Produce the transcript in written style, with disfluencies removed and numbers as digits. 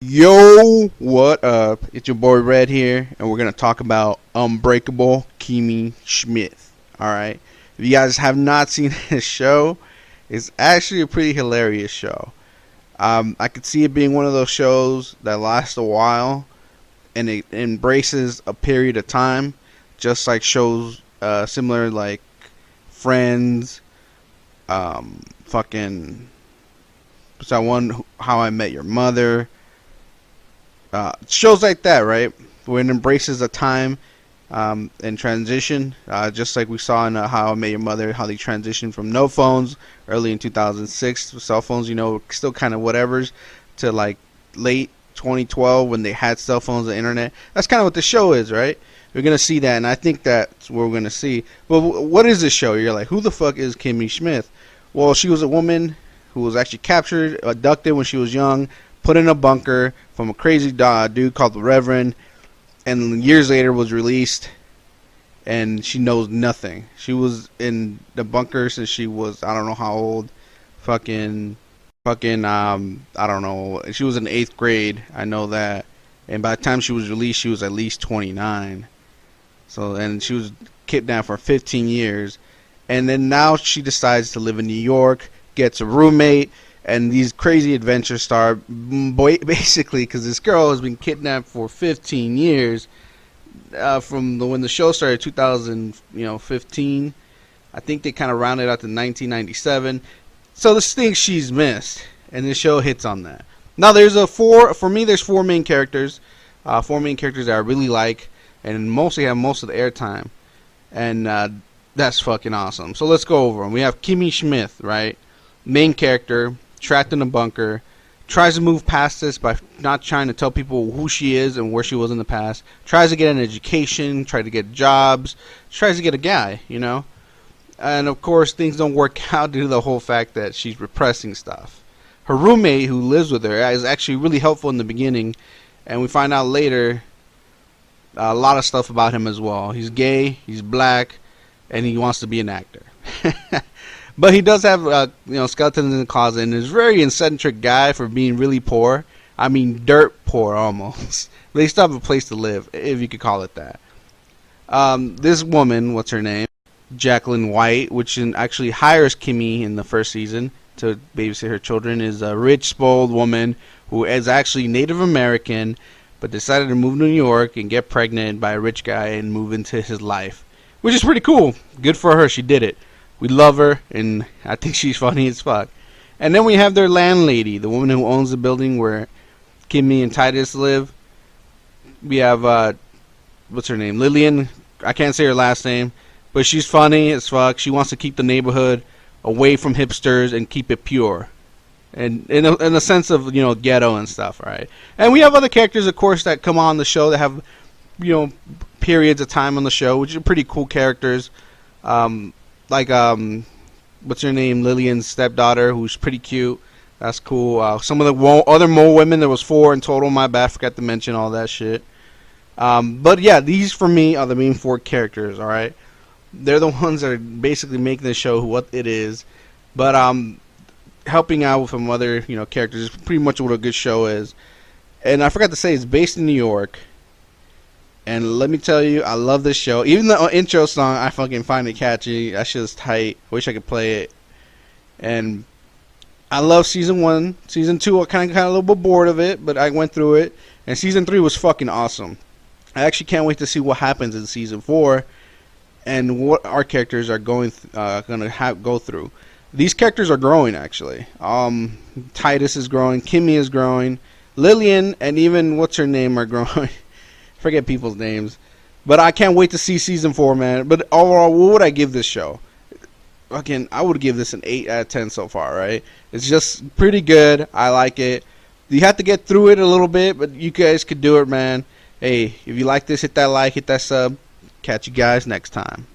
Yo, what up? It's your boy Red here, and we're going to talk about Unbreakable Kimmy Schmidt. Alright? If you guys have not seen this show, it's actually a pretty hilarious show. I could see it being one of those shows that lasts a while, and it embraces a period of time, just like shows similar like Friends, fucking, what's that one, How I Met Your Mother, shows like that, right? Where it embraces a time and transition, just like we saw in How I Met Your Mother, how they transitioned from no phones early in 2006 to cell phones, still kind of whatevers, to like late 2012 when they had cell phones and internet. That's kind of what the show is, right? We're going to see that, and I think that's what we're going to see. But what is this show? You're like, who the fuck is Kimmy Schmidt? Well, she was a woman who was actually captured, abducted when she was young, put in a bunker from a crazy dude called the Reverend, and years later was released, and she knows nothing. She was in the bunker since she was, I don't know how old, fucking, I don't know. She was in 8th grade, I know that. And by the time she was released, she was at least 29. So, and she was kidnapped for 15 years. And then now she decides to live in New York, gets a roommate, and these crazy adventures start, basically, because this girl has been kidnapped for 15 years, from when the show started, 2015. I think they kind of rounded out to 1997. So this thing she's missed, and the show hits on that. Now there's there's four main characters, that I really like, and mostly have most of the airtime, and that's fucking awesome. So let's go over them. We have Kimmy Schmidt, right? Main character, trapped in a bunker, tries to move past this by not trying to tell people who she is and where she was in the past, tries to get an education, tries to get jobs, tries to get a guy, and of course things don't work out due to the whole fact that she's repressing stuff. Her roommate who lives with her is actually really helpful in the beginning, and we find out later a lot of stuff about him as well. He's gay, he's black, and he wants to be an actor. But he does have, skeletons in the closet, and is a very eccentric guy for being really poor. I mean, dirt poor almost. They still have a place to live, if you could call it that. This woman, what's her name? Jacqueline White, which actually hires Kimmy in the first season to babysit her children, is a rich, spoiled woman who is actually Native American, but decided to move to New York and get pregnant by a rich guy and move into his life, which is pretty cool. Good for her. She did it. We love her, and I think she's funny as fuck. And then we have their landlady, the woman who owns the building where Kimmy and Titus live. We have, what's her name? Lillian. I can't say her last name, but she's funny as fuck. She wants to keep the neighborhood away from hipsters and keep it pure. And in a sense of, ghetto and stuff, right? And we have other characters, of course, that come on the show that have, periods of time on the show, which are pretty cool characters. Like, what's her name? Lillian's stepdaughter, who's pretty cute. That's cool. Some of the other more women, there was 4 in total. My bad, forgot to mention all that shit. But yeah, these for me are the main 4 characters. All right, they're the ones that are basically making the show what it is. But helping out with some other characters is pretty much what a good show is. And I forgot to say, it's based in New York. And let me tell you, I love this show. Even the intro song, I fucking find it catchy. That shit is tight. Wish I could play it. And I love season 1. Season 2, I kind of got a little bit bored of it, but I went through it. And season 3 was fucking awesome. I actually can't wait to see what happens in season 4 and what our characters are going to go through. These characters are growing, actually. Titus is growing. Kimmy is growing. Lillian and even what's her name are growing. Forget people's names, but I can't wait to see season 4, man. But overall, what would I give this show? Again, I would give this an 8 out of 10 so far, right? It's just pretty good. I like it. You have to get through it a little bit, but you guys could do it, man. Hey, if you like this, hit that like, hit that sub. Catch you guys next time.